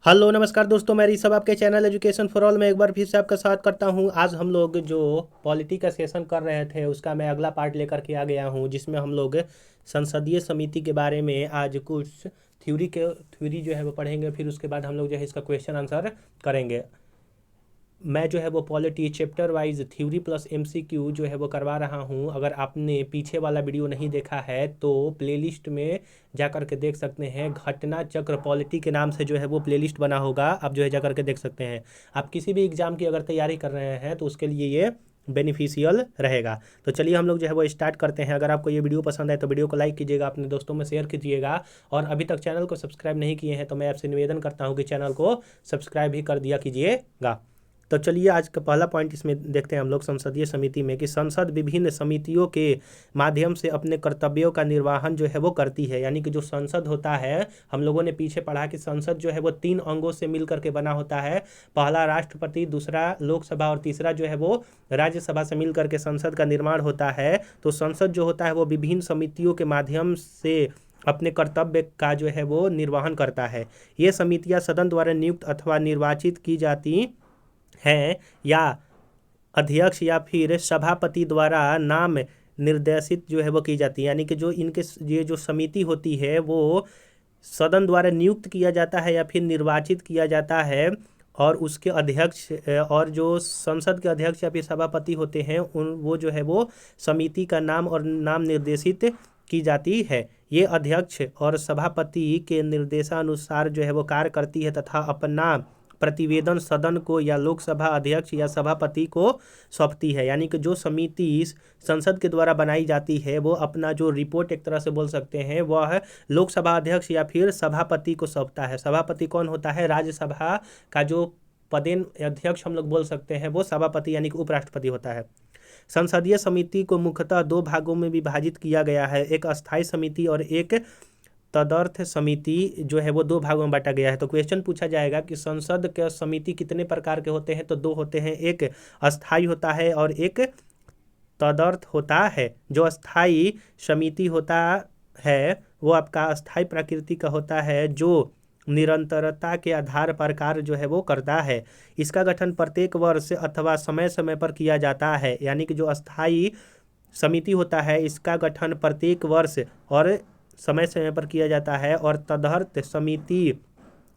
Hello नमस्कार दोस्तों, मैं ऋषभ आपके चैनल एजुकेशन फॉर ऑल में एक बार फिर से आपका स्वागत करता हूं। आज हम लोग जो पॉलिटी का सेशन कर रहे थे उसका मैं अगला पार्ट लेकर के आ गया हूं, जिसमें हम लोग संसदीय समिति के बारे में आज कुछ थ्योरी जो है वो पढ़ेंगे। फिर उसके बाद हम लोग जो है इसका क्वेश्चन आंसर करेंगे। मैं जो है वो polity chapter wise theory plus MCQ जो है वो करवा रहा हूँ। अगर आपने पीछे वाला वीडियो नहीं देखा है तो प्लेलिस्ट में जा कर के देख सकते हैं। घटना चक्र पॉलिटी के नाम से जो है वो प्लेलिस्ट बना होगा, आप जो है जा कर के देख सकते हैं। आप किसी भी एग्जाम की अगर तैयारी कर रहे हैं तो उसके लिए ये बेनिफिशियल रहेगा। तो चलिए हम लोग जो है वो स्टार्ट करते हैं। अगर आपको ये वीडियो पसंद आए तो वीडियो को लाइक कीजिएगा, अपने दोस्तों में शेयर कीजिएगा, और अभी तक चैनल को सब्सक्राइब नहीं किए हैं तो मैं आपसे निवेदन करता हूँ कि चैनल को सब्सक्राइब भी कर दिया कीजिएगा। तो चलिए आज का पहला पॉइंट इसमें देखते हैं हम लोग संसदीय समिति में कि संसद विभिन्न समितियों के माध्यम से अपने कर्तव्यों का निर्वहन जो है वो करती है। यानी कि जो संसद होता है, हम लोगों ने पीछे पढ़ा कि संसद जो है वो 3 अंगों से मिल करके बना होता है। पहला राष्ट्रपति, दूसरा लोकसभा और तीसरा जो है वो राज्यसभा से मिल करके संसद का निर्माण होता है। तो संसद जो होता है वो विभिन्न समितियों के माध्यम से अपने कर्तव्य का जो है वो निर्वहन करता है। ये समितियां सदन द्वारा नियुक्त अथवा निर्वाचित की जाती हैं या अध्यक्ष या फिर सभापति द्वारा नाम निर्देशित जो है वो की जाती है। यानी कि जो इनके ये जो समिति होती है वो सदन द्वारा नियुक्त किया जाता है या फिर निर्वाचित किया जाता है, और उसके अध्यक्ष और जो संसद के अध्यक्ष या फिर सभापति होते हैं वो जो है वो समिति का नाम और नाम निर्देशित की जाती है। ये अध्यक्ष और सभापति के निर्देशानुसार जो है वो कार्य करती है तथा अपना प्रतिवेदन सदन को या लोकसभा अध्यक्ष या सभापति को सौंपती है। यानी कि जो समिति संसद के द्वारा बनाई जाती है वो अपना जो रिपोर्ट, एक तरह से बोल सकते हैं, वह लोकसभा अध्यक्ष या फिर सभापति को सौंपता है। सभापति कौन होता है? राज्यसभा का जो पदेन अध्यक्ष हम लोग बोल सकते हैं वो सभापति यानी कि उपराष्ट्रपति होता है। संसदीय समिति को मुख्यतः 2 भागों में विभाजित किया गया है, एक अस्थायी समिति और एक तदर्थ समिति जो है वो 2 भागों में बांटा गया है। तो क्वेश्चन पूछा जाएगा कि संसद के समिति कितने प्रकार के होते हैं? तो 2 होते हैं, एक अस्थाई होता है और एक तदर्थ होता है। जो अस्थाई समिति होता है वो आपका अस्थाई प्रकृति का होता है, जो निरंतरता के आधार पर कार्य जो है वो करता है। इसका गठन प्रत्येक वर्ष अथवा समय समय पर किया जाता है। यानी कि जो अस्थाई समिति होता है इसका गठन प्रत्येक वर्ष और समय समय पर किया जाता है। और तदर्थ समिति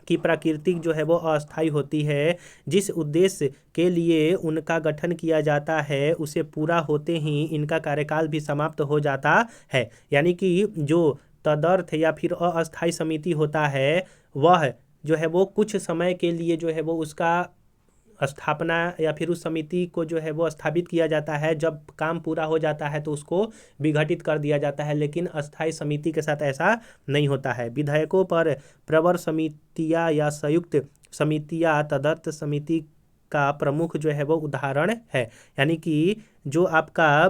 की प्रकृति जो है वो अस्थायी होती है। जिस उद्देश्य के लिए उनका गठन किया जाता है उसे पूरा होते ही इनका कार्यकाल भी समाप्त हो जाता है। यानी कि जो तदर्थ या फिर अस्थायी समिति होता है वह जो है वो कुछ समय के लिए जो है वो उसका स्थापना या फिर उस समिति को जो है वो स्थापित किया जाता है। जब काम पूरा हो जाता है तो उसको विघटित कर दिया जाता है। लेकिन अस्थायी समिति के साथ ऐसा नहीं होता है। विधेयकों पर प्रवर समितियां या संयुक्त समितियां तदर्थ समिति का प्रमुख जो है वो उदाहरण है। यानी कि जो आपका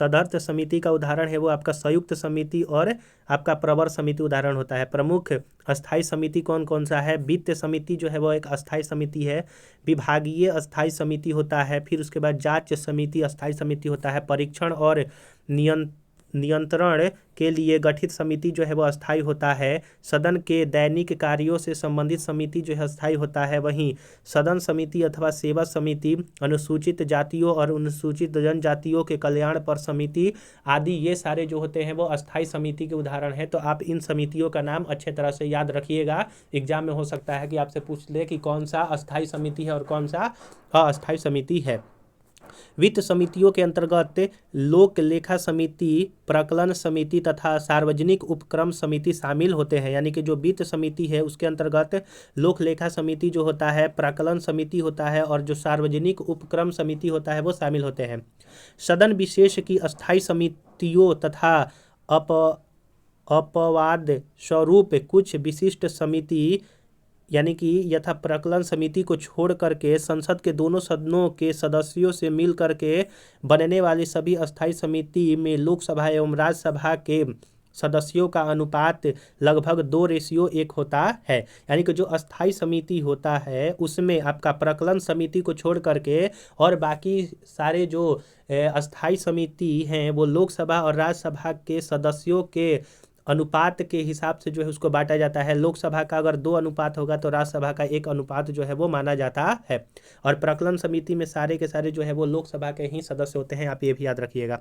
तदर्थ समिति का उदाहरण है वो आपका संयुक्त समिति और आपका प्रवर समिति उदाहरण होता है। प्रमुख अस्थायी समिति कौन कौन सा है? वित्त समिति जो है वो एक अस्थायी समिति है। विभागीय अस्थायी समिति होता है। फिर उसके बाद जांच समिति अस्थायी समिति होता है। परीक्षण और नियंत्रण के लिए गठित समिति जो है वो अस्थायी होता है। सदन के दैनिक कार्यों से संबंधित समिति जो है अस्थायी होता है। वहीं सदन समिति अथवा सेवा समिति, अनुसूचित जातियों और अनुसूचित जनजातियों के कल्याण पर समिति आदि, ये सारे जो होते हैं वो अस्थायी समिति के उदाहरण हैं। तो आप इन समितियों का नाम अच्छे तरह से याद रखिएगा। एग्जाम में हो सकता है कि आपसे पूछ ले कि कौन सा अस्थायी समिति है और कौन सा अस्थायी समिति है। वित्त समितियों के अंतर्गत लोक लेखा समिति, प्राक्कलन समिति तथा सार्वजनिक उपक्रम समिति शामिल होते हैं। यानी कि जो वित्त समिति है उसके अंतर्गत लोक लेखा समिति जो होता है, प्राक्कलन समिति होता है और जो सार्वजनिक उपक्रम समिति होता है वो शामिल होते हैं। सदन विशेष की अस्थायी समितियों तथा अपवाद स्वरूप कुछ विशिष्ट समिति यानी कि यथा प्राक्कलन समिति को छोड़ करके संसद के दोनों सदनों के सदस्यों से मिल करके बनने वाली सभी अस्थायी समिति में लोकसभा एवं राज्यसभा के सदस्यों का अनुपात लगभग 2:1 होता है। यानी कि जो अस्थायी समिति होता है उसमें आपका प्राक्कलन समिति को छोड़ करके और बाकी सारे जो अस्थायी समिति हैं वो लोकसभा और राज्यसभा के सदस्यों के अनुपात के हिसाब से जो है उसको बांटा जाता है। लोकसभा का अगर 2 अनुपात होगा तो राज्यसभा का 1 अनुपात जो है वो माना जाता है। और प्राक्कलन समिति में सारे के सारे जो है वो लोकसभा के ही सदस्य होते हैं, आप ये भी याद रखिएगा।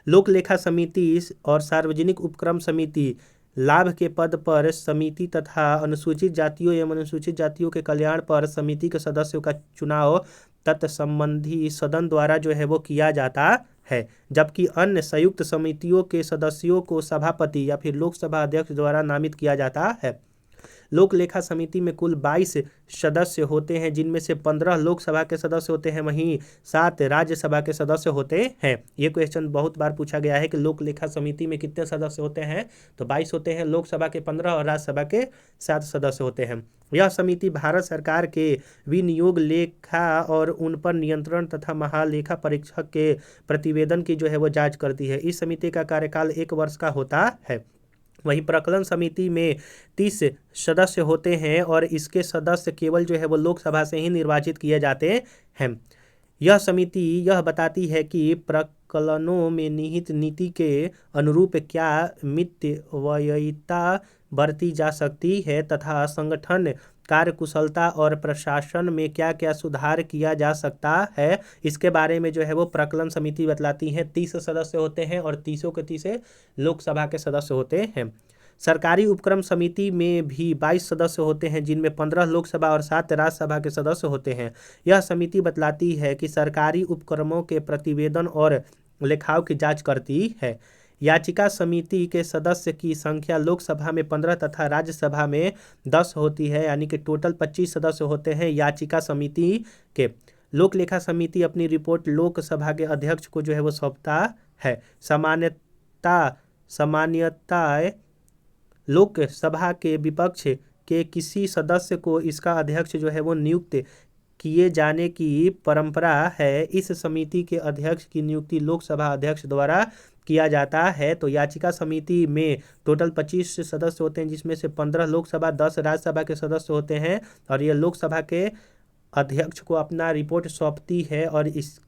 लोक लेखा समिति और सार्वजनिक उपक्रम समिति लाभ के पद पर समिति तथा अनुसूचित जातियों एवं अनुसूचित जातियों के कल्याण पर समिति के सदस्यों का चुनाव तत्संबंधी सदन द्वारा जो है वो किया जाता है, जबकि अन्य संयुक्त समितियों के सदस्यों को सभापति या फिर लोकसभा अध्यक्ष द्वारा नामित किया जाता है। लोक लेखा समिति में कुल 22 सदस्य होते हैं, जिनमें से 15 लोकसभा के सदस्य होते हैं, वहीं 7 राज्यसभा के सदस्य होते हैं। ये क्वेश्चन बहुत बार पूछा गया है कि लोक लेखा समिति में कितने सदस्य होते हैं, तो 22 होते हैं, लोकसभा के 15 और राज्यसभा के 7 सदस्य होते हैं। यह समिति भारत सरकार के विनियोग लेखा और उन पर नियंत्रण तथा महालेखा परीक्षक के प्रतिवेदन की जो है वो जांच करती है। इस समिति का कार्यकाल 1 वर्ष का होता है। वहीं प्राक्कलन समिति में 30 सदस्य होते हैं और इसके सदस्य केवल जो है वो लोकसभा से ही निर्वाचित किए जाते हैं। यह समिति यह बताती है कि प्राक्कलनों में निहित नीति के अनुरूप क्या मितव्ययिता बरती जा सकती है तथा संगठन कार्यकुशलता और प्रशासन में क्या क्या सुधार किया जा सकता है, इसके बारे में जो है वो प्राक्कलन समिति बतलाती है। 30 सदस्य होते हैं और 30 के 30 लोकसभा के सदस्य होते हैं। सरकारी उपक्रम समिति में भी 22 सदस्य होते हैं, जिनमें 15 लोकसभा और 7 राज्यसभा के सदस्य होते हैं। यह समिति बतलाती है कि सरकारी उपक्रमों के प्रतिवेदन और लेखाओं की जांच करती है। याचिका समिति के सदस्य की संख्या लोकसभा में 15 तथा राज्यसभा में 10 होती है, यानी कि टोटल 25 सदस्य होते हैं याचिका समिति के। लोक लेखा समिति अपनी रिपोर्ट लोकसभा के अध्यक्ष को जो है वो सौंपता है। सामान्यतः लोकसभा के विपक्ष के किसी सदस्य को इसका अध्यक्ष जो है वो नियुक्त किए जाने की परंपरा है। इस समिति के अध्यक्ष की नियुक्ति लोकसभा अध्यक्ष द्वारा किया जाता है। तो याचिका समिति में टोटल 25 सदस्य होते हैं, जिसमें से 15 लोकसभा 10 राज्यसभा के सदस्य होते हैं और ये लोकसभा के अध्यक्ष को अपना रिपोर्ट सौंपती है और इस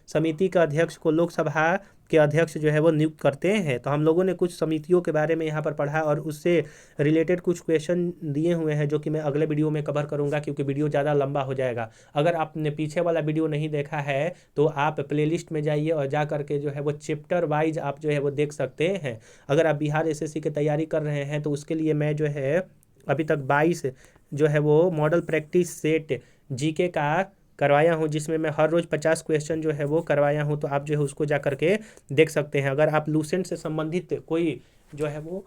समिति का अध्यक्ष को लोकसभा के अध्यक्ष जो है वो नियुक्त करते हैं। तो हम लोगों ने कुछ समितियों के बारे में यहाँ पर पढ़ा और उससे रिलेटेड कुछ क्वेश्चन दिए हुए हैं, जो कि मैं अगले वीडियो में कवर करूँगा, क्योंकि वीडियो ज़्यादा लंबा हो जाएगा। अगर आपने पीछे वाला वीडियो नहीं देखा है तो आप प्लेलिस्ट में जाइए और जा करके जो है वो चैप्टर वाइज आप जो है वो देख सकते हैं। अगर आप बिहार SSC की तैयारी कर रहे हैं तो उसके लिए मैं जो है अभी तक 22 जो है वो मॉडल प्रैक्टिस सेट GK का करवाया हूँ, जिसमें मैं हर रोज़ 50 क्वेश्चन जो है वो करवाया हूँ। तो आप जो है उसको जा करके देख सकते हैं। अगर आप लूसेंट से संबंधित कोई जो है वो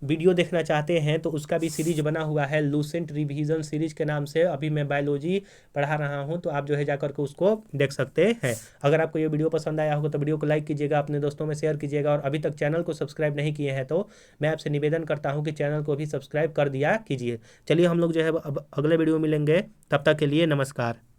वीडियो देखना चाहते हैं तो उसका भी सीरीज बना हुआ है, लूसेंट रिवीजन सीरीज के नाम से। अभी मैं बायोलॉजी पढ़ा रहा हूं, तो आप जो है जाकर के उसको देख सकते हैं। अगर आपको ये वीडियो पसंद आया होगा तो वीडियो को लाइक कीजिएगा, अपने दोस्तों में शेयर कीजिएगा, और अभी तक चैनल को सब्सक्राइब नहीं किए हैं तो मैं आपसे निवेदन करता हूँ कि चैनल को भी सब्सक्राइब कर दिया कीजिए। चलिए हम लोग जो है अब अगले वीडियो मिलेंगे, तब तक के लिए नमस्कार।